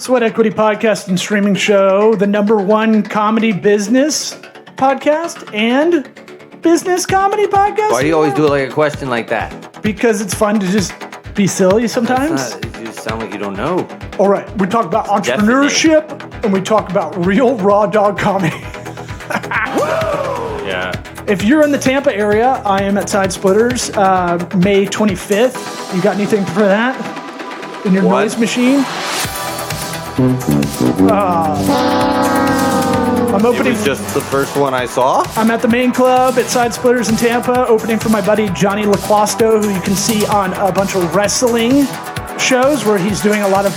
Sweat Equity Podcast and Streaming Show, the #1 comedy business podcast and business comedy podcast. Why do you always do it like a question like that? Because it's fun to just be silly sometimes. You sound like you don't know. All right, we talk about entrepreneurship and we talk about real raw dog comedy. Yeah. If you're in the Tampa area, I am at Side Splitters, May 25th. You got anything for that in your noise machine? I'm opening. It was just the first one I saw. I'm at the main club at Side Splitters in Tampa, opening for my buddy Johnny LaQuasto, who you can see on a bunch of wrestling shows where he's doing a lot of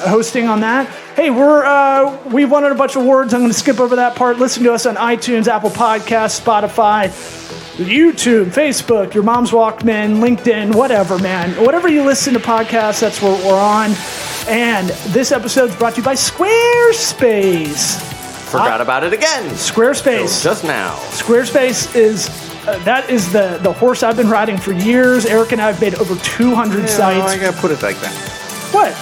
hosting on that. Hey, we won a bunch of awards. I'm going to skip over that part. Listen to us on iTunes, Apple Podcasts, Spotify, YouTube, Facebook, your mom's Walkman, LinkedIn, whatever, man. Whatever you listen to podcasts, that's where we're on. And this episode is brought to you by Squarespace. Forgot about it again. Squarespace. Just now. Squarespace is that is the horse I've been riding for years. Eric and I have made over 200 sites. I gotta put it like that. What?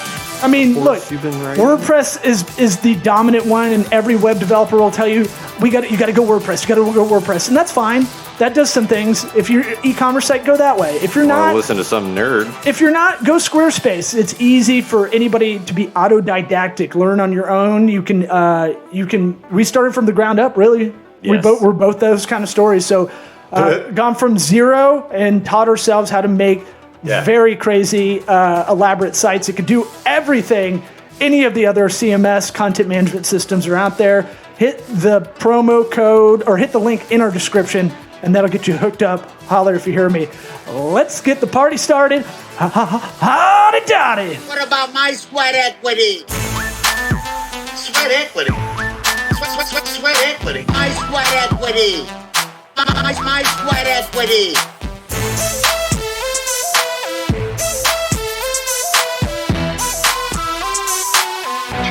I mean, look, WordPress is the dominant one, and every web developer will tell you you got to go WordPress. You got to go WordPress, and that's fine. That does some things. If your e-commerce site, go that way. If you're not, listen to some nerd. If you're not, go Squarespace. It's easy for anybody to be autodidactic. Learn on your own. You can. We started from the ground up. Really, yes. We're both those kind of stories. So, gone from zero and taught ourselves how to make very crazy, elaborate sites. It could do everything any of the other CMS content management systems are out there. Hit the promo code or hit the link in our description, and that'll get you hooked up. Holler if you hear me. Let's get the party started. Howdy dowdy. What about my sweat equity? Sweat equity. Sweat equity. My sweat equity. My sweat equity.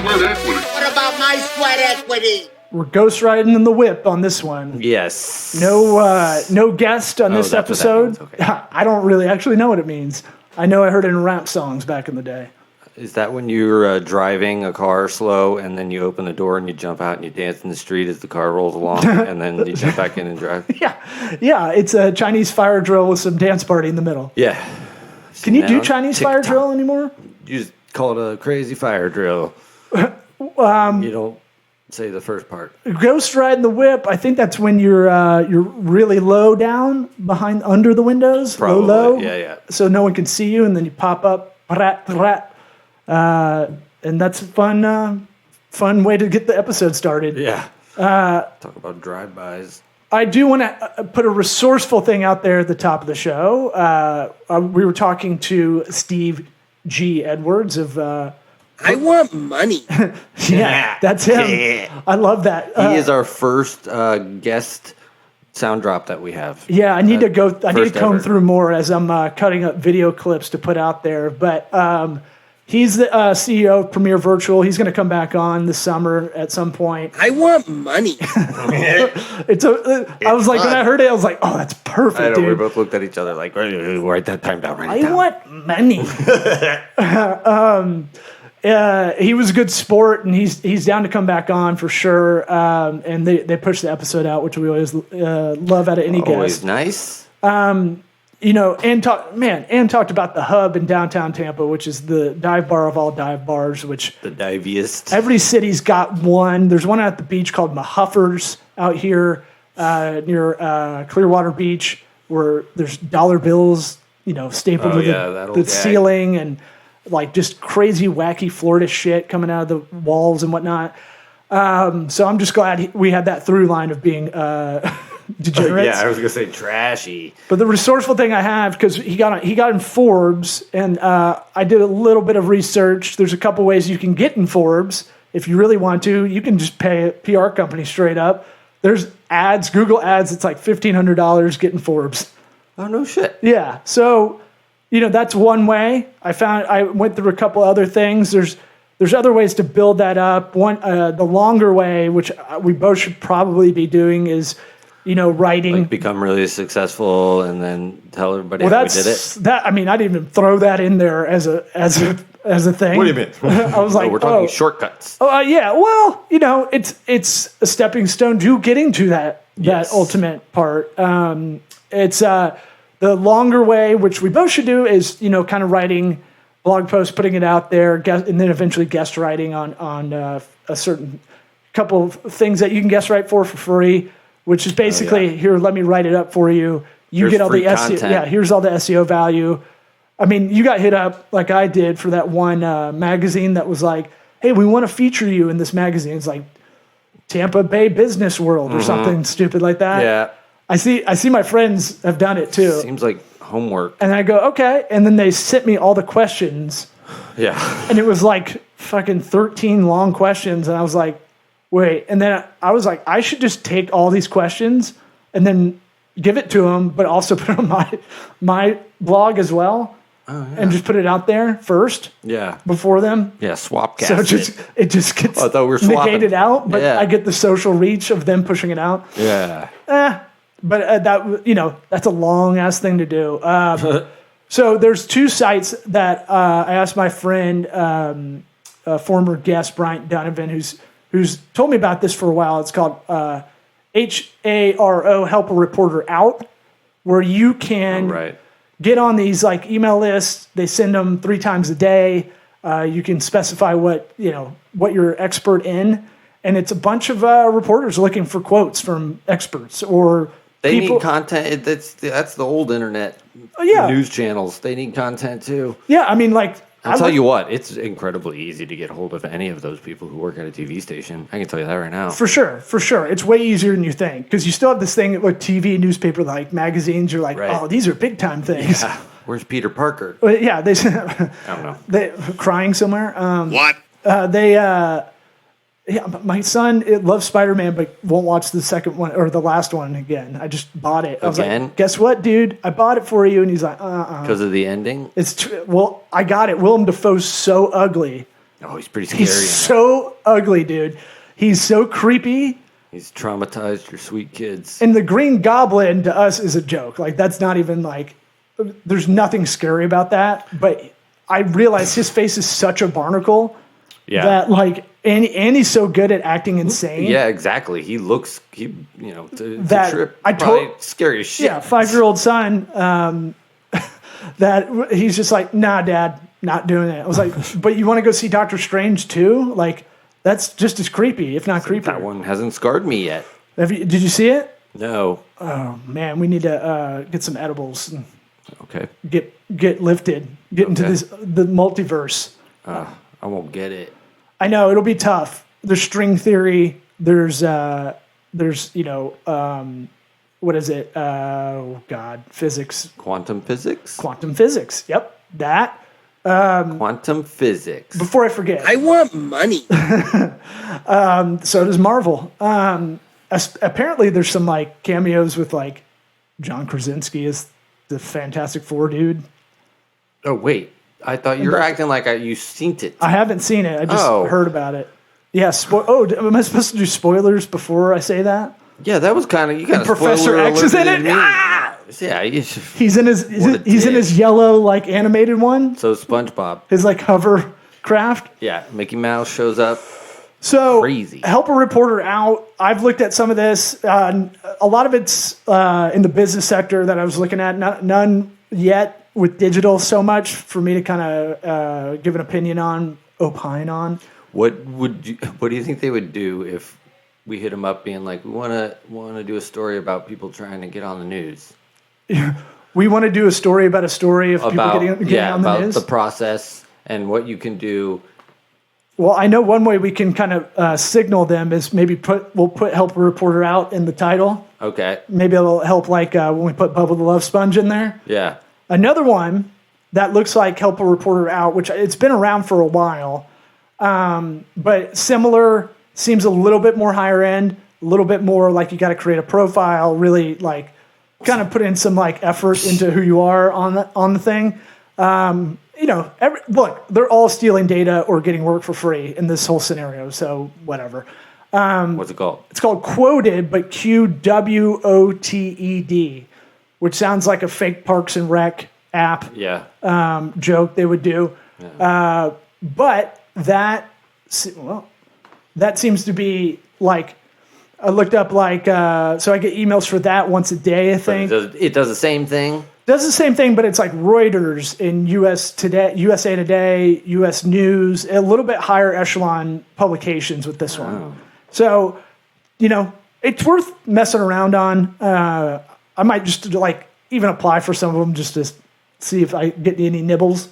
What about my sweat equity? We're ghost riding in the whip on this one. Yes. No guest on this episode. Okay. I don't really actually know what it means. I know I heard it in rap songs back in the day. Is that when you're driving a car slow and then you open the door and you jump out and you dance in the street as the car rolls along and then you jump back in and drive? Yeah. It's a Chinese fire drill with some dance party in the middle. Yeah. Can you do Chinese fire drill anymore? You just call it a crazy fire drill. You don't say the first part. Ghost riding the whip. I think that's when you're really low down under the windows. Probably. Low. Yeah. So no one can see you, and then you pop up. And that's a fun way to get the episode started. Yeah. Talk about drive-bys. I do want to put a resourceful thing out there at the top of the show. We were talking to Steve G. Edwards of... I want money. Yeah, that's him. Yeah. I love that. He is our first guest sound drop that we have. Yeah, I need to go. I need to comb ever. through more as I'm cutting up video clips to put out there. But he's the CEO of Premier Virtual. He's going to come back on this summer at some point. I want money. I was like, when I heard it, I was like, oh, that's perfect, I know, dude. we both looked at each other like, write that time down, write it down. I want money. He was a good sport, and he's down to come back on for sure. And they pushed the episode out, which we always love out of any guest. Always nice. Ann talked about the Hub in downtown Tampa, which is the dive bar of all dive bars. Which the diviest. Every city's got one. There's one at the beach called Mahuffers out here near Clearwater Beach, where there's dollar bills, stapled to the ceiling and. Like just crazy, wacky Florida shit coming out of the walls and whatnot. So I'm just glad we had that through line of being degenerates. Yeah, I was gonna say trashy. But the resourceful thing I have, because he got in Forbes, and I did a little bit of research. There's a couple ways you can get in Forbes if you really want to. You can just pay a PR company straight up. There's ads, Google ads. It's like $1,500 getting Forbes. Oh no shit. Yeah. So. That's one way. I went through a couple other things. There's other ways to build that up. One, the longer way, which we both should probably be doing, is writing. Like become really successful and then tell everybody how we did it. I didn't even throw that in there as a as a thing. What do you mean? I was like, we're talking shortcuts. Yeah. Well, it's a stepping stone to getting to that ultimate part. It's the longer way, which we both should do, is kind of writing blog posts, putting it out there, and then eventually guest writing on a certain couple of things that you can guest write for free, which is basically here. Let me write it up for you. You get all the SEO. Content. Yeah, here's all the SEO value. I mean, you got hit up like I did for that one magazine that was like, "Hey, we want to feature you in this magazine." It's like Tampa Bay Business World or something stupid like that. Yeah. I see my friends have done it too. Seems like homework. And I go, okay. And then they sent me all the questions. Yeah. And it was like fucking 13 long questions. And I was like, wait. And then I was like, I should just take all these questions and then give it to them, but also put it on my blog as well. Oh, yeah. And just put it out there first. Yeah. Before them. Yeah, swap So cast it just gets I thought we were swapping. negated out, but Yeah. I get the social reach of them pushing it out. Yeah. But that's a long ass thing to do. So there's two sites that I asked my friend, former guest Bryant Donovan, who's told me about this for a while. It's called HARO, Help a Reporter Out, where you can get on these like email lists. They send them 3 times a day. You can specify what you're expert in, and it's a bunch of reporters looking for quotes from experts or. They need content. That's the old internet news channels. They need content too. Yeah, I mean, like I'll tell you what, it's incredibly easy to get hold of any of those people who work at a TV station. I can tell you that right now. For sure. It's way easier than you think because you still have this thing with TV, newspaper, like magazines. You're like, oh, these are big time things. Yeah. Where's Peter Parker? Well, yeah, they. I don't know. They crying somewhere. What? My son loves Spider-Man, but won't watch the second one or the last one again. I just bought it. I was like, guess what, dude? I bought it for you. And he's like, Because of the ending? Well, I got it. Willem Dafoe's so ugly. Oh, he's pretty scary. He's so ugly, dude. He's so creepy. He's traumatized your sweet kids. And the Green Goblin to us is a joke. Like, that's not even like, there's nothing scary about that. But I realize his face is such a barnacle that, like, and he's so good at acting insane. Yeah, exactly. He looks, to trip, scary as shit. Yeah, 5-year-old son, that he's just like, nah, Dad, not doing it. I was like, but you want to go see Doctor Strange too? Like, that's just as creepy, if not creepier. That one hasn't scarred me yet. Did you see it? No. Oh, man, we need to get some edibles. And okay. Get lifted. Get into the multiverse. I won't get it. I know it'll be tough. There's string theory. There's what is it? Oh God, physics. Quantum physics. Quantum physics. Yep, that. Quantum physics. Before I forget, I want money. So does Marvel. Apparently, there's some like cameos with like John Krasinski as the Fantastic Four dude. Oh wait. I thought you were acting like you've seen it. I haven't seen it. I just heard about it. Yeah. Am I supposed to do spoilers before I say that? Yeah, that was kind of you got. Professor X is in it. Yeah, he's in his yellow like animated one. So SpongeBob, his like hovercraft. Yeah, Mickey Mouse shows up. So crazy. Help a reporter out. I've looked at some of this. A lot of it's in the business sector that I was looking at. None yet. With digital so much for me to kind of give an opinion on, opine on. What do you think they would do if we hit them up being like, we want to do a story about people trying to get on the news? We want to do a story of people getting on the news? About the process and what you can do. Well, I know one way we can kind of signal them is maybe we'll put Help a Reporter Out in the title. Okay. Maybe it'll help like when we put Bubba the Love Sponge in there. Yeah. Another one that looks like Help a Reporter Out, which it's been around for a while, but similar, seems a little bit more higher end, a little bit more like you got to create a profile, really like kind of put in some like effort into who you are on the thing. Look, they're all stealing data or getting work for free in this whole scenario, so whatever. What's it called? It's called Quoted, but QWOTED. Which sounds like a fake Parks and Rec app joke they would do. Yeah. But that seems to be like, I looked up so I get emails for that once a day, I think. It does the same thing? Does the same thing, but it's like Reuters in USA Today, US News, a little bit higher echelon publications with this one. So, it's worth messing around on. I might just even apply for some of them just to see if I get any nibbles.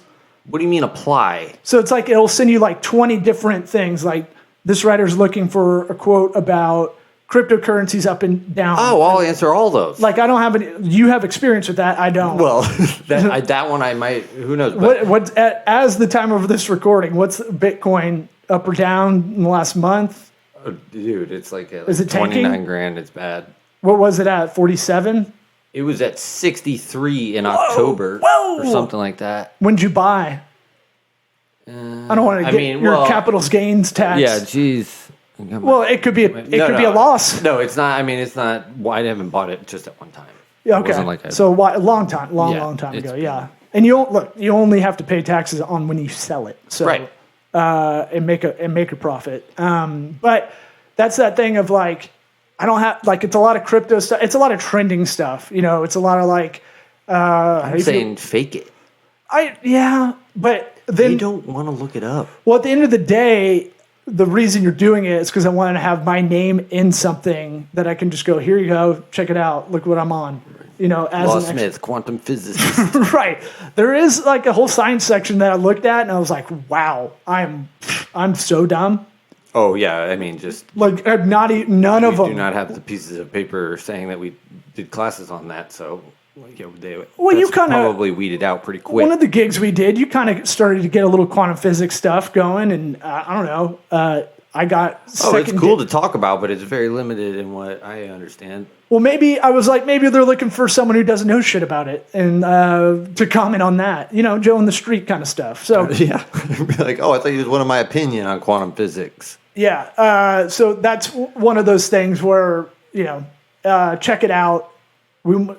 What do you mean apply? So it's like it'll send you 20 different things. Like this writer's looking for a quote about cryptocurrencies up and down. Oh, I'll answer all those. I don't have any. You have experience with that. I don't. Well, that one I might. Who knows? As the time of this recording, what's Bitcoin up or down in the last month? Oh, dude, it's is it 29 grand. It's bad. What was it at? 47? It was at 63 in October or something like that. When'd you buy? I don't want to get your capital gains tax. Yeah, geez. Well, it could be a loss. No, it's not. I mean, it's not. I haven't bought it just at one time. Yeah, okay. A long time ago. Yeah, and you only have to pay taxes on when you sell it. So, right. And make a profit. But that's that thing of I don't have it's a lot of crypto stuff. It's a lot of trending stuff. It's a lot of I'm saying fake it. But then you don't want to look it up. Well, at the end of the day, the reason you're doing it is because I want to have my name in something that I can just go, here you go, check it out, look what I'm on. As Law Smith, quantum physicist. Right. There is a whole science section that I looked at and I was like, wow, I'm so dumb. Oh yeah, I mean just none of them. We do not have the pieces of paper saying that we did classes on that, so. You probably weeded out pretty quick. One of the gigs we did, you kind of started to get a little quantum physics stuff going, and I don't know. I got. It's cool to talk about, but it's very limited in what I understand. Well, maybe I was maybe they're looking for someone who doesn't know shit about it, and to comment on that, Joe in the street kind of stuff. So yeah, I thought you was one of my opinion on quantum physics. Yeah, so that's one of those things where check it out.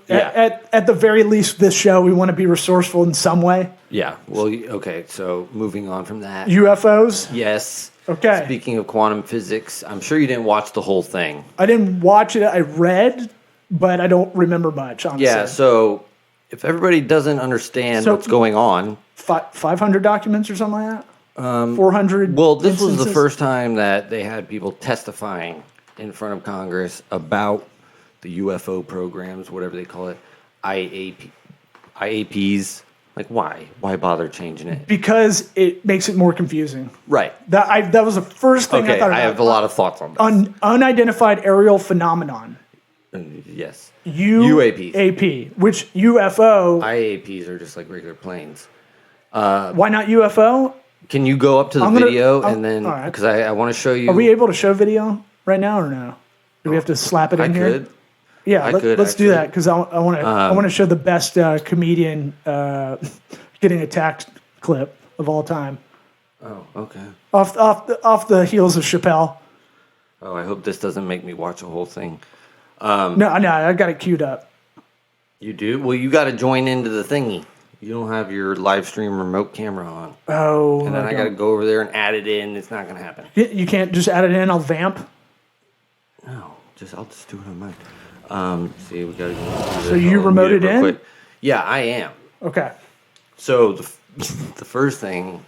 At the very least, this show, we want to be resourceful in some way. Yeah. Well, okay. So moving on from that. UFOs? Yes. Okay. Speaking of quantum physics, I'm sure you didn't watch the whole thing. I didn't watch it. I read, but I don't remember much, honestly. Yeah. So if everybody doesn't understand what's going on. 500 documents or something like that? 400 Well, this instances? was the first time that they had people testifying in front of Congress about the UFO programs, whatever they call it, IAPs. Why bother changing it? Because it makes it more confusing. Right. That was the first thing I thought about. I have a lot of thoughts on this. Unidentified aerial phenomenon. Yes. UAP, which UFO. IAPs are just like regular planes. Why not UFO? Can you go up to the video and then, because I want to show you. Are we able to show video right now or no? Do we have to slap it in here? I could. Yeah, let's do that because I want to show the best comedian getting attacked clip of all time. Oh, okay. Off the heels of Chappelle. Oh, I hope this doesn't make me watch a whole thing. No, I got it queued up. You do? Well, you got to join into the thingy. You don't have your live stream remote camera on. Oh. And then I got to go over there and add it in. It's not going to happen. You can't just add it in. I'll vamp. No, I'll just do it on mine. See, we got to go. So you remoted in? Quick. Yeah, I am. Okay. So the first thing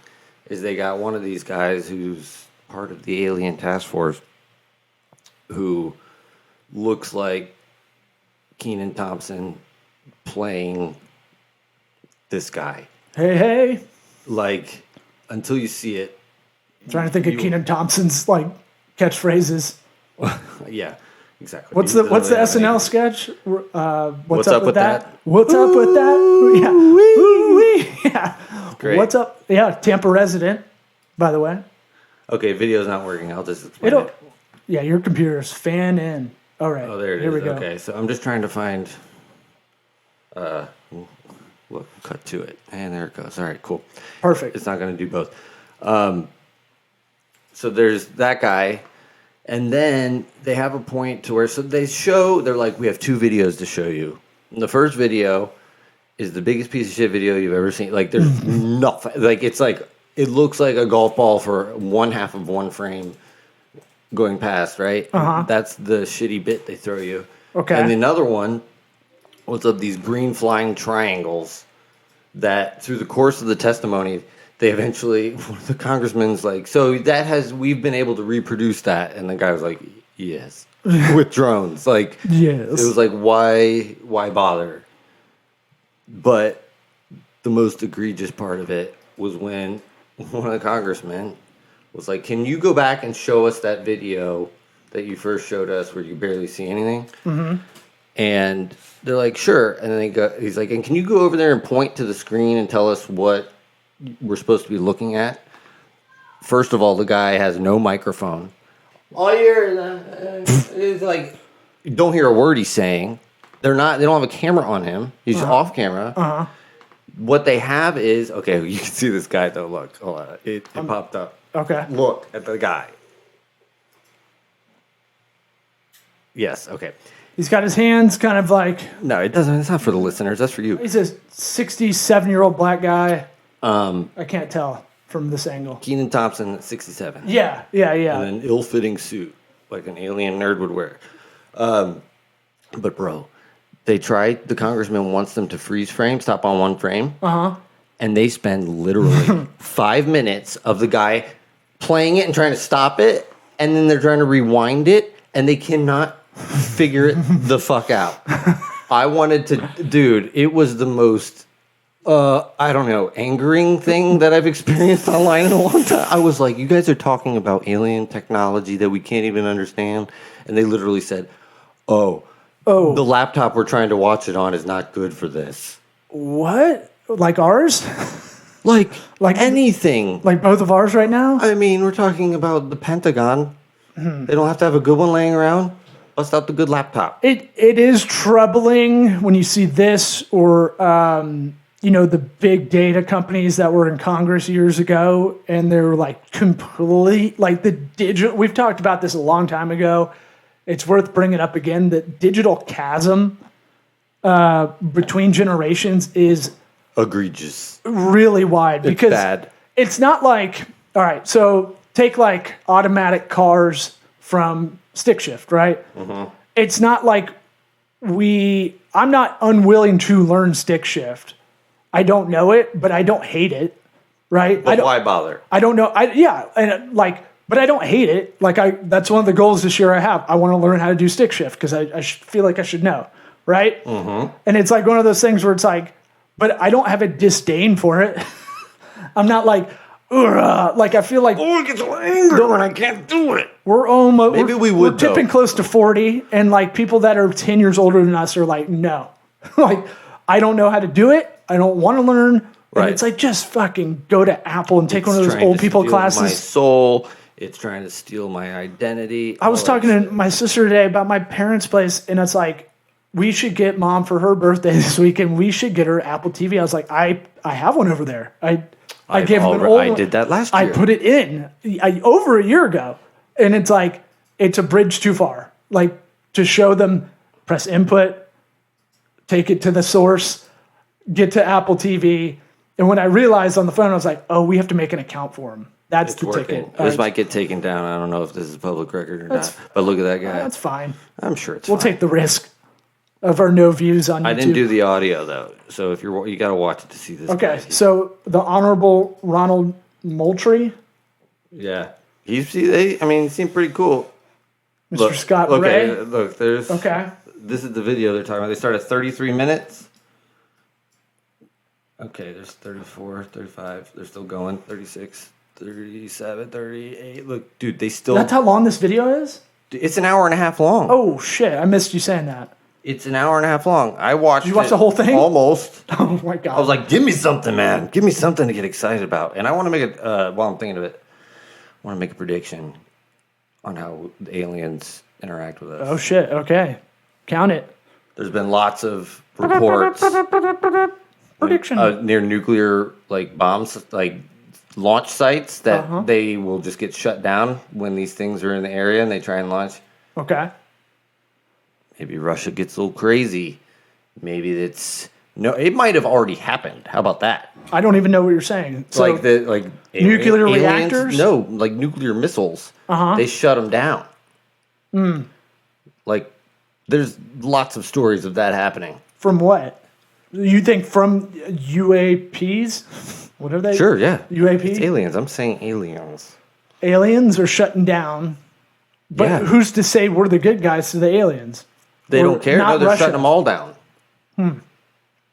is they got one of these guys who's part of the alien task force who looks like Kenan Thompson playing this guy. Hey. Until you see it. I'm trying to think of Kenan Thomps's catchphrases. Yeah. Exactly. What's the SNL sketch? What's up with that? What's up with that? Yeah. Ooh-wee. Yeah. Great. What's up? Yeah, Tampa resident, by the way. Okay, video's not working. I'll just explain it. Yeah, your computer's fan in. All right. Oh, there it is. Here we go. Okay, so I'm just trying to find. We'll cut to it, and there it goes. All right, cool. Perfect. It's not going to do both. So there's that guy. And then they have a point to where, they're like, we have two videos to show you. And the first video is the biggest piece of shit video you've ever seen. Like, there's nothing. Like, it's like, it looks like a golf ball for one half of one frame going past, right? That's the shitty bit they throw you. Okay. And another one was of these green flying triangles that through the course of the testimony, they eventually, one of the congressman's like, so we've been able to reproduce that. And the guy was like, yes, with drones. Like, yes. It was like, why bother? But the most egregious part of it was when one of the congressmen was like, can you go back and show us that video that you first showed us where you barely see anything? Mm-hmm. And they're like, sure. And then he's like, and can you go over there and point to the screen and tell us what we're supposed to be looking at? First of all, the guy has no microphone. All you hear is like, you don't hear a word he's saying. They don't have a camera on him. He's off camera. What they have is, okay, you can see this guy though. Look, hold on. It popped up. Okay. Look at the guy. Yes, okay. He's got his hands kind of like... No, it doesn't. It's not for the listeners. That's for you. He's a 67-year-old black guy. I can't tell from this angle. Kenan Thompson, 67. Yeah. In an ill-fitting suit, like an alien nerd would wear. But, bro, the congressman wants them to freeze frame, stop on one frame. And they spend literally 5 minutes of the guy playing it and trying to stop it. And then they're trying to rewind it. And they cannot figure it the fuck out. I wanted to... Dude, it was the most... I don't know, angering thing that I've experienced online in a long time. I was like, you guys are talking about alien technology that we can't even understand. And they literally said, oh, the laptop we're trying to watch it on is not good for this. What? Like ours? Like anything. Like both of ours right now? I mean, we're talking about the Pentagon. They don't have to have a good one laying around. Bust out the good laptop. It is troubling when you see this or... the big data companies that were in Congress years ago, and they're like complete, like the digital. We've talked about this a long time ago. It's worth bringing up again. The digital chasm between generations is egregious, really wide. It's because bad. It's not like, all right. So take like automatic cars from stick shift, right? Mm-hmm. It's not like I'm not unwilling to learn stick shift. I don't know it, but I don't hate it, right? But why bother? I don't know. But I don't hate it. That's one of the goals this year I have. I want to learn how to do stick shift because I feel like I should know, right? Mm-hmm. And it's like one of those things where it's like, but I don't have a disdain for it. I'm not like, I feel like I get so angry when I can't do it. We're tipping close to 40, and like people that are 10 years older than us are like, no, like I don't know how to do it. I don't want to learn. Right. And it's like, just fucking go to Apple and take one of those old people classes. My soul. It's trying to steal my identity. I was talking to my sister today about my parents' place, and it's like, we should get mom for her birthday this weekend. We should get her Apple TV. I was like, I have one over there. I gave him an old one. I did that last year. I put it in over a year ago. And it's like, it's a bridge too far. Like, to show them, press input, take it to the source, get to Apple TV. And when I realized on the phone, I was like, oh, we have to make an account for him. That's the ticket. This might get taken down. I don't know if this is public record or not. But look at that guy. That's fine. I'm sure it's We'll fine. take the risk of our no views on YouTube. I didn't do the audio, though. So if you got to watch it to see this. Okay, so the Honorable Ronald Moultrie. Yeah. He seemed pretty cool. Mr. Scott Ray. Look, there's... Okay. This is the video they're talking about. They start at 33 minutes. Okay, there's 34, 35. They're still going. 36, 37, 38. Look, dude, they still... That's how long this video is? It's an hour and a half long. Oh, shit. I missed you saying that. It's an hour and a half long. I watched Did you watch the whole thing? Almost. Oh, my God. I was like, give me something, man. Give me something to get excited about. And I want to make it, while I'm thinking of it, I want to make a prediction on how the aliens interact with us. Oh, shit. Okay. Count it. There's been lots of reports... Prediction. Near nuclear bombs, launch sites that they will just get shut down when these things are in the area and they try and launch. Okay. Maybe Russia gets a little crazy. Maybe it's No, it might have already happened. How about that? I don't even know what you're saying. So, nuclear reactors? No, like nuclear missiles. They shut them down. Like, there's lots of stories of that happening. From what? You think from UAPs? What are they? Sure, yeah. UAP? It's aliens. I'm saying aliens. Aliens are shutting down. But who's to say we're the good guys to the aliens? They don't care. No, they're shutting them all down.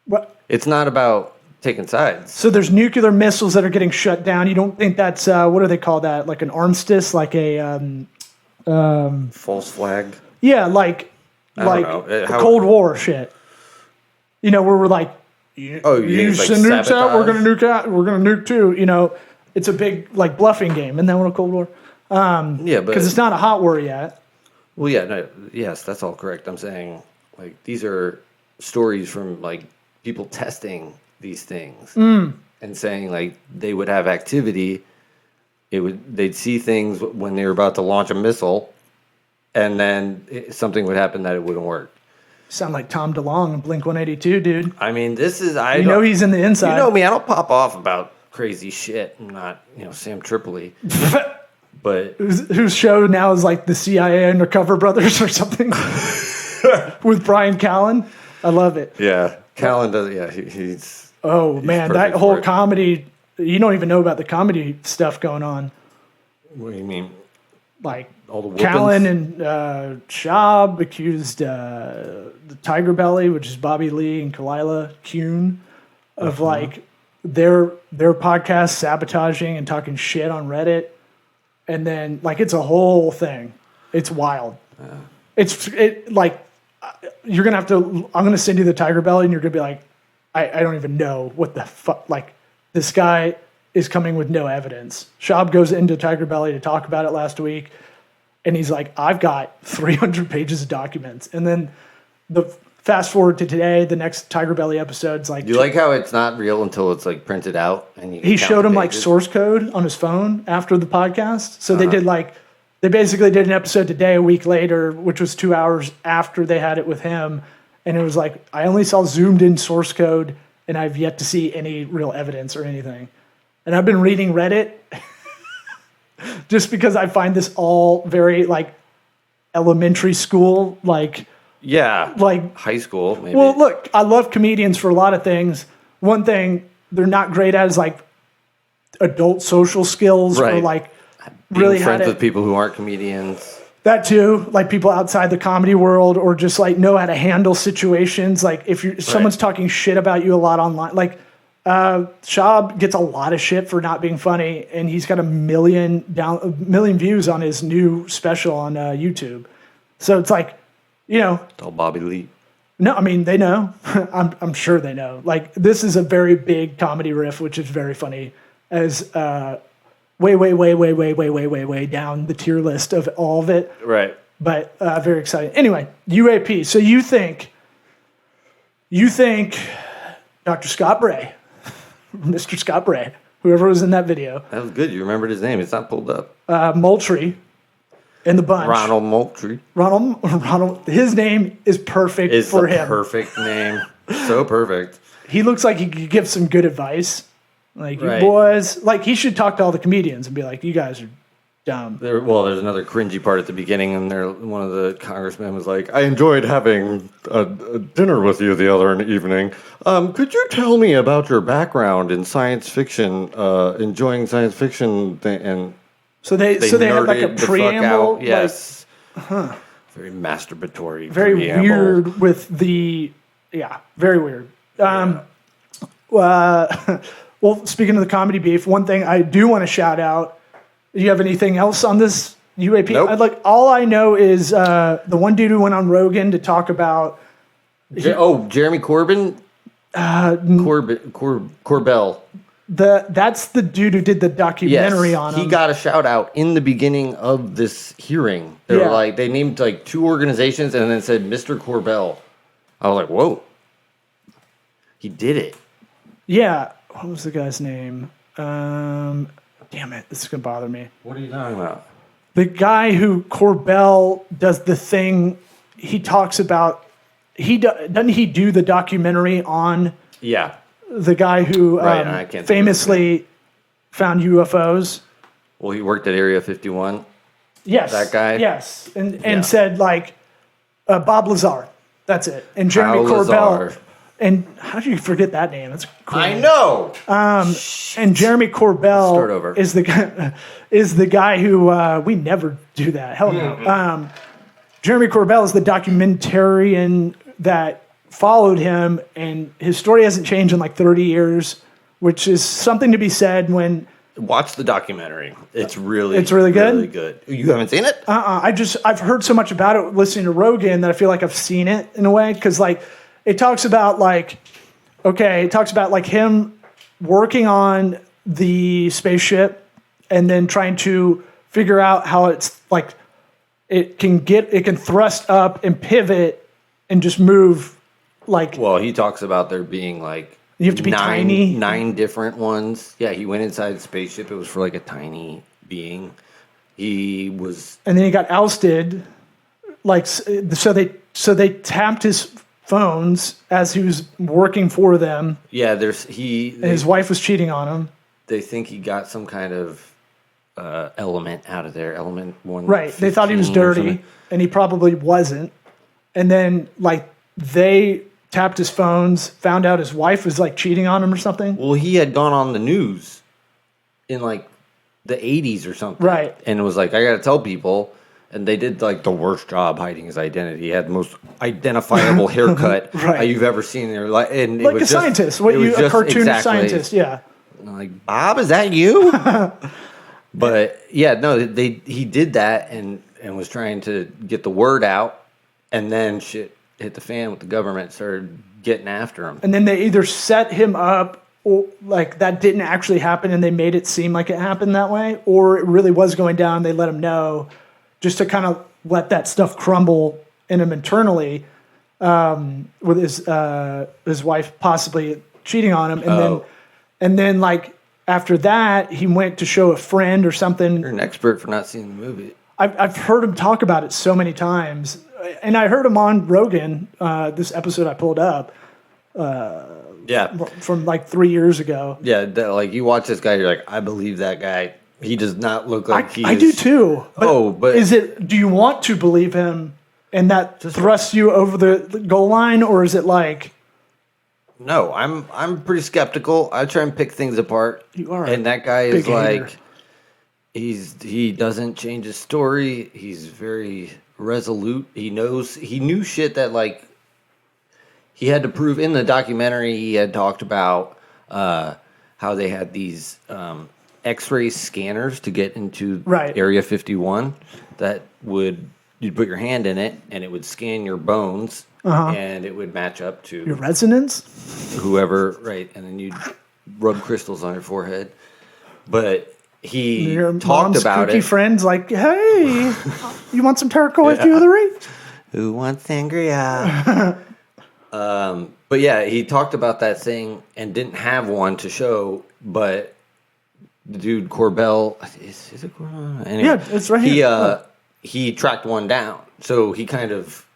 What? It's not about taking sides. So there's nuclear missiles that are getting shut down. You don't think that's, what do they call that? Like an armistice? Like a... false flag? Yeah, like the Cold War shit. You know, where we're like, you send nukes out, we're going to nuke out, we're going to nuke too. You know, it's a big, like, bluffing game. Isn't that what a Cold War? Because it's not a hot war yet. Well, yes, that's all correct. I'm saying, like, these are stories from, like, people testing these things and saying, like, they would have activity. They'd see things when they were about to launch a missile, and then something would happen that it wouldn't work. Sound like Tom DeLonge in Blink-182, dude. I mean, he's in the inside. You know me, I don't pop off about crazy shit. I'm not, Sam Tripoli. But whose show now is like the CIA Undercover Brothers or something with Brian Callen. I love it. Yeah, Callen does. Yeah, he's. Oh man, that whole comedy. You don't even know about the comedy stuff going on. What do you mean? Like all the Callen and Schaub accused the Tiger Belly, which is Bobby Lee and Kalila Kuhn, of like their podcast sabotaging and talking shit on Reddit. And then, like, it's a whole thing. It's wild. You're going to have to... I'm going to send you the Tiger Belly, and you're going to be like, I don't even know what the fuck... Like, this guy is coming with no evidence. Schaub goes into Tiger Belly to talk about it last week, and he's like, I've got 300 pages of documents. And then fast forward to today, the next Tiger Belly episode's like... You like how it's not real until it's, like, printed out? And he showed him, like, source code on his phone after the podcast. So they did, like... They basically did an episode today, a week later, which was 2 hours after they had it with him. And it was like, I only saw zoomed-in source code, and I've yet to see any real evidence or anything. And I've been reading Reddit just because I find this all very, like, elementary school, like... Yeah, like high school, maybe. Well, look, I love comedians for a lot of things. One thing they're not great at is like adult social skills or like being friends with people who aren't comedians. That too, like people outside the comedy world, or just like know how to handle situations. Like if someone's talking shit about you a lot online, like Schaub gets a lot of shit for not being funny, and he's got a million views on his new special on YouTube. So it's like. It's all Bobby Lee. No, I mean, they know. I'm sure they know. Like, this is a very big comedy riff, which is very funny, as way down the tier list of all of it. Right. But very exciting. Anyway, UAP. So you think Dr. Scott Bray, Mr. Scott Bray, whoever was in that video. That was good. You remembered his name. It's not pulled up. Moultrie. In the bunch. Ronald Moultrie. Ronald, his name is perfect for him. Perfect name. So perfect. He looks like he could give some good advice. Like, you boys, like, he should talk to all the comedians and be like, you guys are dumb. There's another cringy part at the beginning, and one of the congressmen was like, I enjoyed having a dinner with you the other evening. Could you tell me about your background in science fiction, enjoying science fiction and... So they had like a preamble. Yes. Like, very masturbatory. Very preamble. Weird with the... Yeah, very weird. Well, speaking of the comedy beef, one thing I do want to shout out. Do you have anything else on this UAP? Nope. All I know is the one dude who went on Rogan to talk about... Jeremy Corbyn? Corbell. That's the dude who did the documentary on him. He got a shout out in the beginning of this hearing. They were like, they named like 2 organizations and then said Mr. Corbell. I was like, whoa. He did it. Yeah. What was the guy's name? Damn it. This is going to bother me. What are you talking about? The guy who Corbell does the thing. He talks about doesn't he do the documentary on the guy who famously found UFOs? Well, he worked at Area 51. Yes. That guy? Yes. And said, like, Bob Lazar. That's it. And Jeremy Corbell. And how do you forget that name? That's cool. I know. And Jeremy Corbell is the guy who we never do that. Hell no. Jeremy Corbell is the documentarian that followed him, and his story hasn't changed in like 30 years, which is something to be said when. Watch the documentary. It's really good. Really good. You haven't seen it? I've heard so much about it listening to Rogan that I feel like I've seen it in a way, because like it talks about like him working on the spaceship and then trying to figure out how it's like it can thrust up and pivot and just move like. Well, he talks about there being like. You have to be tiny. 9 different ones. Yeah, he went inside the spaceship. It was for like a tiny being. And then he got ousted. Like so they tapped his phones as he was working for them. Yeah, and his wife was cheating on him. They think he got some kind of element out of there. Element 1. Right. They thought he was dirty, and he probably wasn't. And then like they tapped his phones, found out his wife was like cheating on him or something. Well, he had gone on the news in like the 80s or something. Right. And it was like, I got to tell people. And they did like the worst job hiding his identity. He had the most identifiable haircut you've ever seen in your life. And like a scientist. A cartoon scientist. Yeah. Like, Bob, is that you? But yeah, no, he did that and was trying to get the word out. And then shit hit the fan with the government, started getting after him. And then they either set him up, or like that didn't actually happen and they made it seem like it happened that way, or it really was going down, they let him know, just to kind of let that stuff crumble in him internally, with his wife possibly cheating on him. And then like after that, he went to show a friend or something. You're an expert for not seeing the movie. I've heard him talk about it so many times. And I heard him on Rogan, this episode I pulled up. From like 3 years ago. Yeah, like you watch this guy, you're like, I believe that guy. He does not look like he is. I do too. But do you want to believe him and that thrusts you over the goal line, or is it like? No, I'm pretty skeptical. I try and pick things apart. You are. And that guy is hater. like, he doesn't change his story. He's very resolute. He knew shit that like he had to prove. In the documentary, he had talked about how they had these X-ray scanners to get into Area 51 that you'd put your hand in it and it would scan your bones and it would match up to your resonance, whoever, right? And then you'd rub crystals on your forehead. But your talked about it. Friends like, hey, you want some turquoise jewelry? Who wants sangria? But yeah, he talked about that thing and didn't have one to show, but the dude Corbell, is it Corbell? Anyway, yeah, it's right here. He tracked one down. So he kind of,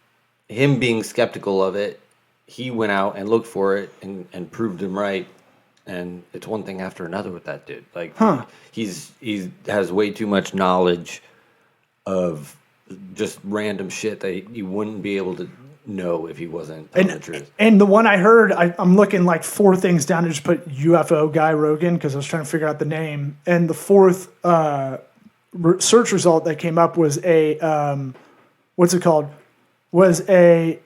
him being skeptical of it, he went out and looked for it and proved him right. And it's one thing after another with that dude. Like he has way too much knowledge of just random shit that you wouldn't be able to know if he wasn't telling the truth. And the one I heard, I'm looking like 4 things down to just put UFO guy Rogan because I was trying to figure out the name. And the 4th search result that came up was a what's it called? Was a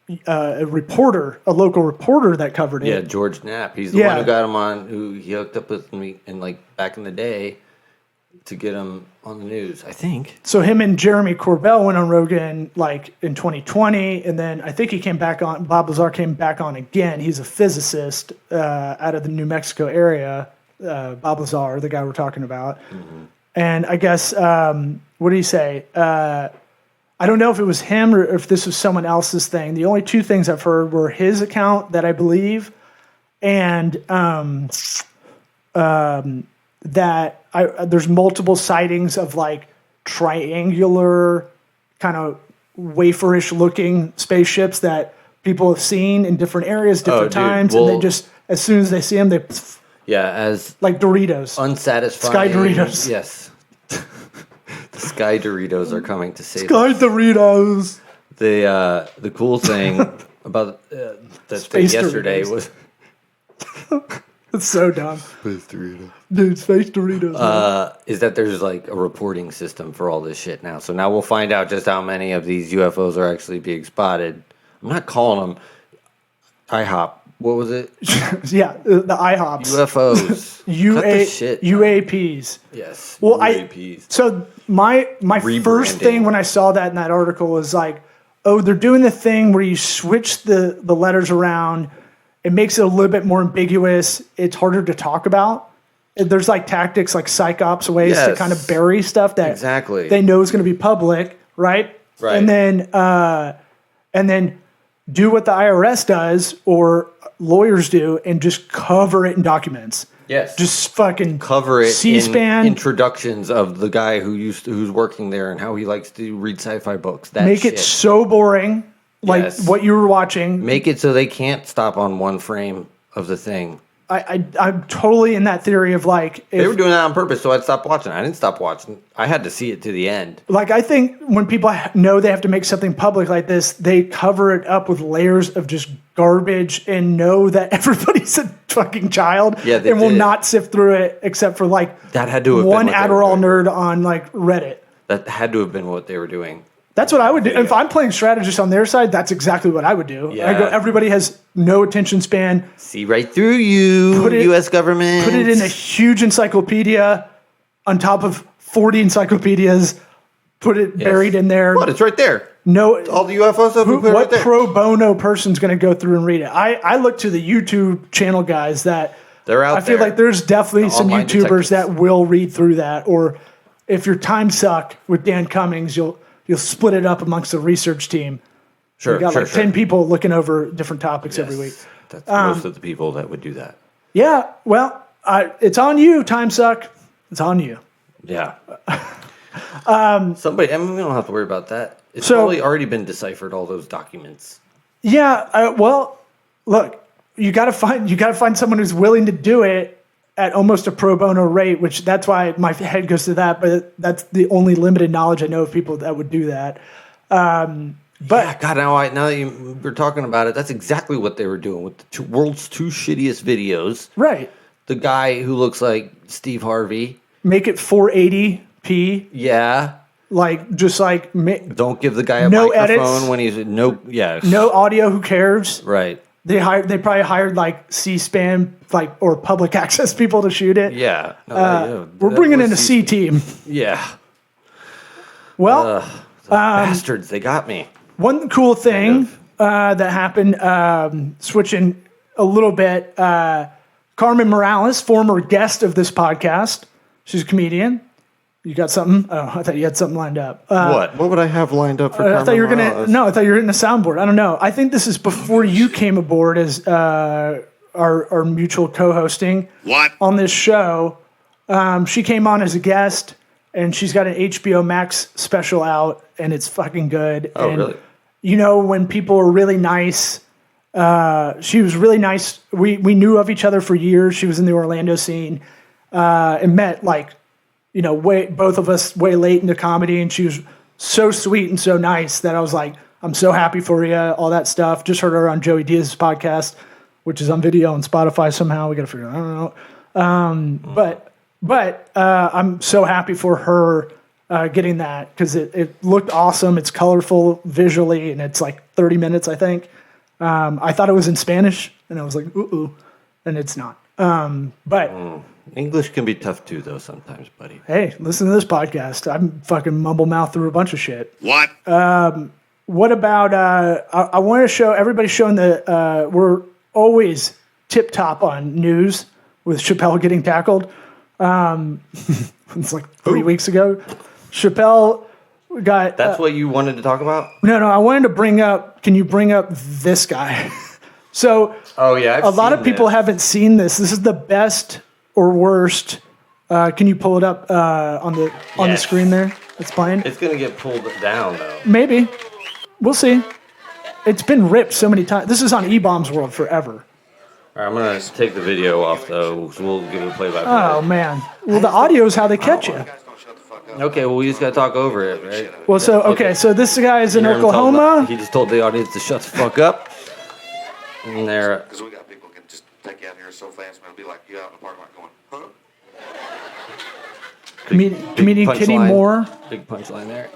reporter, a local reporter that covered it. Yeah, George Knapp. He's the one who got him on, who he hooked up with me in like back in the day to get him on the news, I think. So him and Jeremy Corbell went on Rogan like in 2020, and then I think he came back on, Bob Lazar came back on again. He's a physicist out of the New Mexico area, Bob Lazar, the guy we're talking about. Mm-hmm. And I guess, what did he say? I don't know if it was him or if this was someone else's thing. The only 2 things I've heard were his account that I believe, and that there's multiple sightings of like triangular kind of waferish looking spaceships that people have seen in different areas, different times, and they just, as soon as they see them, they as like Doritos, unsatisfying Sky Doritos. Yes, the Sky Doritos are coming to save Sky us. Doritos. The cool thing about that thing yesterday Doritos. Was it's so dumb. Space Doritos. Dude, Space Doritos. Is that there's like a reporting system for all this shit now. So now we'll find out just how many of these UFOs are actually being spotted. I'm not calling them IHOP. What was it? Yeah, the IHOPs. UFOs. UAPs. Yes. Well, UAPs. So my first thing when I saw that in that article was like, oh, they're doing the thing where you switch the letters around. It makes it a little bit more ambiguous. It's harder to talk about. There's like tactics, like psych ops ways to kind of bury stuff that they know is going to be public, right? Right. And then do what the IRS does or lawyers do and just cover it in documents. Yes. Just fucking cover it C-SPAN. in introductions of the guy who's working there and how he likes to read sci-fi books. Make it so boring, like what you were watching. Make it so they can't stop on one frame of the thing. I'm totally in that theory of like... They were doing that on purpose, so I'd stop watching. I didn't stop watching. I had to see it to the end. Like, I think when people know they have to make something public like this, they cover it up with layers of just garbage and know that everybody's a fucking child and will not sift through it except for like that had to have one been Adderall nerd on like Reddit. That had to have been what they were doing. That's what I would do. If I'm playing strategist on their side, that's exactly what I would do. Yeah. I go, everybody has no attention span. See right through you, U.S. government. Put it in a huge encyclopedia on top of 40 encyclopedias. Put it buried in there. What? It's right there. No, all the UFO stuff. What pro bono person's going to go through and read it? I look to the YouTube channel guys that they're out. I feel like there's definitely some YouTubers that will read through that. Or if your time suck with Dan Cummings, you'll split it up amongst the research team. Sure, you got 10 people looking over different topics every week. That's most of the people that would do that. Yeah, well, it's on you, time suck. It's on you. Yeah. Somebody, we don't have to worry about that. It's probably already been deciphered, all those documents. Yeah, well, look, you got to find someone who's willing to do it at almost a pro bono rate, which that's why my head goes to that, but that's the only limited knowledge I know of people that would do that. But God, now that we're talking about it, that's exactly what they were doing with the world's two shittiest videos. Right. The guy who looks like Steve Harvey. Make it 480p. Yeah. Like, just like... Don't give the guy a no microphone edits, when he's... No audio, who cares? Right. They probably hired like C-SPAN or public access people to shoot it. Yeah. We're bringing in a C team. Yeah. Well, bastards, they got me. One cool thing that happened, switching a little bit, Carmen Morales, former guest of this podcast, she's a comedian. You got something? Oh, I thought you had something lined up. What? What would I have lined up for Carmen I thought you were Morales? I thought you were hitting a soundboard. I don't know. I think this is before you came aboard as our mutual co-hosting on this show. She came on as a guest, and she's got an HBO Max special out, and it's fucking good. Oh, and, really? You know, when people are really nice, she was really nice. We knew of each other for years. She was in the Orlando scene and met both of us way late into comedy, and she was so sweet and so nice that I was like, I'm so happy for you, all that stuff. Just heard her on Joey Diaz's podcast, which is on video on Spotify somehow. We got to figure it out. I don't know. But I'm so happy for her getting that because it looked awesome. It's colorful visually, and it's like 30 minutes, I think. I thought it was in Spanish, and I was like, ooh, and it's not. English can be tough too, though, sometimes, buddy. Hey, listen to this podcast. I'm fucking mumble mouth through a bunch of shit. What? What about, I want to show, everybody's showing we're always tip top on news with Chappelle getting tackled. It's like 3 weeks ago. Chappelle got... That's what you wanted to talk about? No, I wanted to bring up, can you bring up this guy? So, oh yeah, a lot of people haven't seen this. This is the best or worst. Can you pull it up on the screen there? It's playing. It's gonna get pulled down though. Maybe. We'll see. It's been ripped so many times. This is on E-Bombs World forever. All right, I'm going to take the video off, though, so we'll give it a play-by-play. Oh, man. Well, the audio is how they catch you. Okay, well, we just got to talk over it, right? Well, so, okay, so this guy is in Oklahoma. He just told the audience to shut the fuck up. And they're... Because we got people can just take you out here so fast, man. It'll be like you out in the parking lot going, huh? Comedian Kitty Moore. Big punchline there.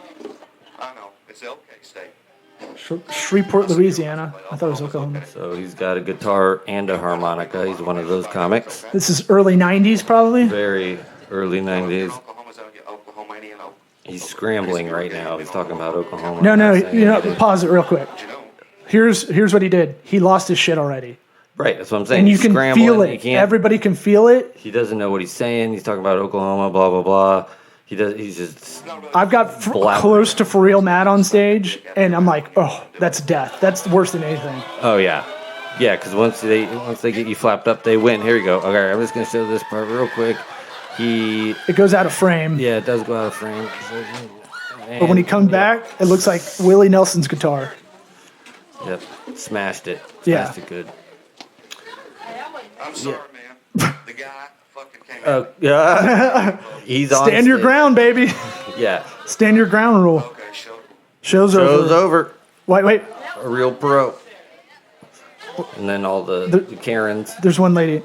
I know. It's LK State. Shreveport, Louisiana. I thought it was Oklahoma. So he's got a guitar and a harmonica. He's one of those comics. This is early 90s, probably? Very early 90s. He's scrambling right now. He's talking about Oklahoma. No, pause it real quick. Here's what he did. He lost his shit already. Right, that's what I'm saying. And you can feel it. Everybody can feel it. He doesn't know what he's saying. He's talking about Oklahoma, blah, blah, blah. He's just... I've got close to For Real Mad on stage, and I'm like, oh, that's death. That's worse than anything. Oh, yeah. Yeah, because once they get you flapped up, they win. Here you go. Okay, I'm just going to show this part real quick. It goes out of frame. Yeah, it does go out of frame. But when he comes back, it looks like Willie Nelson's guitar. Yep, smashed it. Smashed it good. I'm sorry, man. The guy fucking came out. Yeah. He's on Stand your ground, baby. Yeah. Stand your ground rule. Okay, Show's over. Wait. A real pro. And then all the Karens. There's one lady.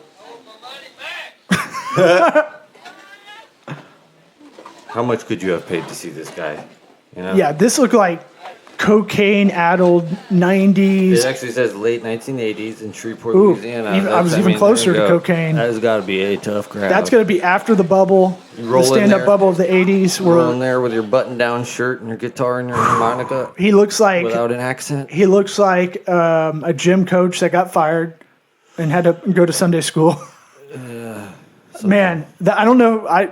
How much could you have paid to see this guy? You know? Yeah, this looked like cocaine-addled 90s. It actually says late 1980s in Shreveport, Louisiana. I was even closer to cocaine. That has got to be a tough crowd. That's going to be after the bubble, the stand-up bubble of the 80s. You roll in there with your button-down shirt and your guitar and your harmonica. He looks like... Without an accent. He looks like a gym coach that got fired and had to go to Sunday school. Man, I don't know.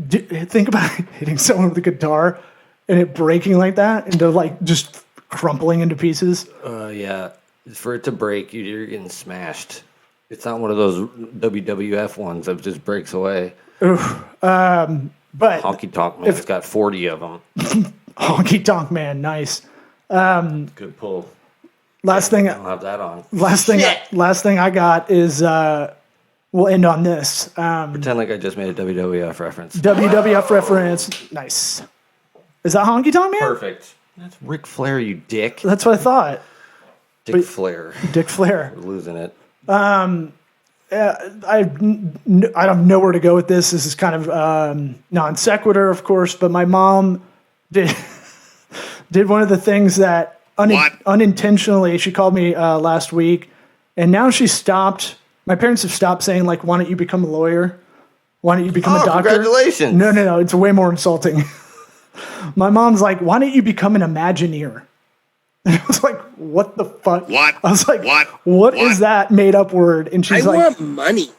Think about hitting someone with a guitar and it breaking like that and they're like just crumpling into pieces. Yeah. For it to break, you're getting smashed. It's not one of those WWF ones that just breaks away. But Honky Tonk Man's got 40 of them. Honky Tonk Man, nice. Good pull. Last thing I don't have that on. Last thing I got is we'll end on this. Pretend like I just made a WWF reference. WWF reference. Nice. Is that Honky Tonk Man? Perfect. That's Ric Flair, you dick. That's what I thought. Dick Flair. We're losing it. I don't know where to go with this. This is kind of non sequitur, of course, but my mom did one of the things that unintentionally, she called me last week, and now she stopped. My parents have stopped saying, like, why don't you become a lawyer? Why don't you become a doctor? Congratulations. No. It's way more insulting. My mom's like, why don't you become an Imagineer? And I was like, what the fuck? What? I was like, what is that made up word? And she's like, I want money.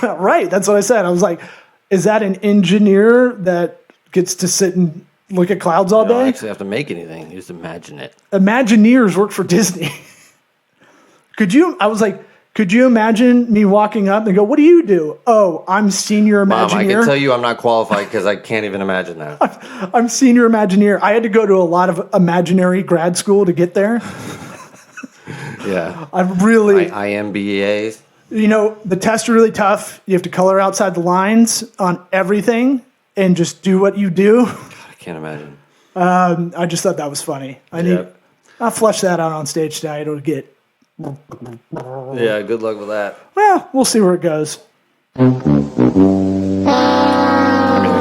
Right. That's what I said. I was like, is that an engineer that gets to sit and look at clouds all You day? don't actually have to make anything. You just imagine it. Imagineers work for Disney. I was like, could you imagine me walking up and go, what do you do? Oh, I'm senior Imagineer. Mom, I can tell you I'm not qualified because I can't even imagine that. I'm senior Imagineer. I had to go to a lot of imaginary grad school to get there. Yeah. IMBAs. You know, the tests are really tough. You have to color outside the lines on everything and just do what you do. God, I can't imagine. I just thought that was funny. I'll flush that out on stage tonight. It'll get... Yeah, good luck with that. Well, we'll see where it goes. I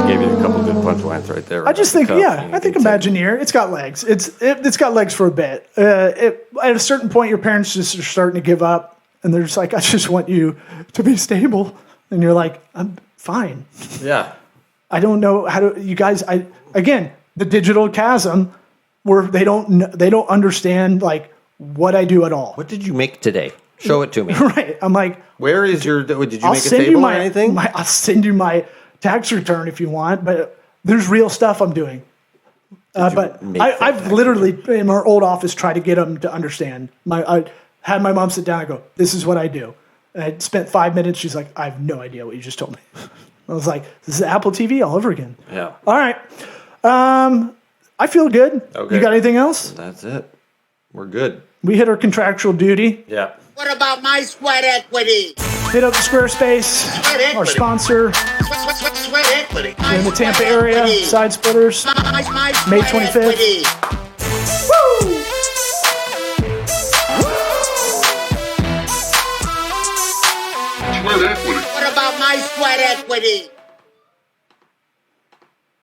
gave you a couple good punchlines right there. I just think, I think Imagineer, it's got legs. It's got legs for a bit. At a certain point, your parents just are starting to give up, and they're just like, I just want you to be stable. And you're like, I'm fine. Yeah. I don't know how to, you guys, again, the digital chasm where they don't understand, like, what I do at all. What did you make today? Show it to me. Right. I'm like, where is your, did you make a table or anything? I'll send you my tax return if you want, but there's real stuff I'm doing. But I've literally, in our old office, tried to get them to understand. I had my mom sit down and go, this is what I do. And I spent 5 minutes. She's like, I have no idea what you just told me. I was like, this is Apple TV all over again. Yeah. All right. I feel good. Okay. You got anything else? That's it. We're good. We hit our contractual duty. Yeah. What about my sweat equity? Hit up Squarespace, our sponsor. Sweat equity. In the Tampa area, Side Splitters, May 25th. Woo! What about my sweat equity?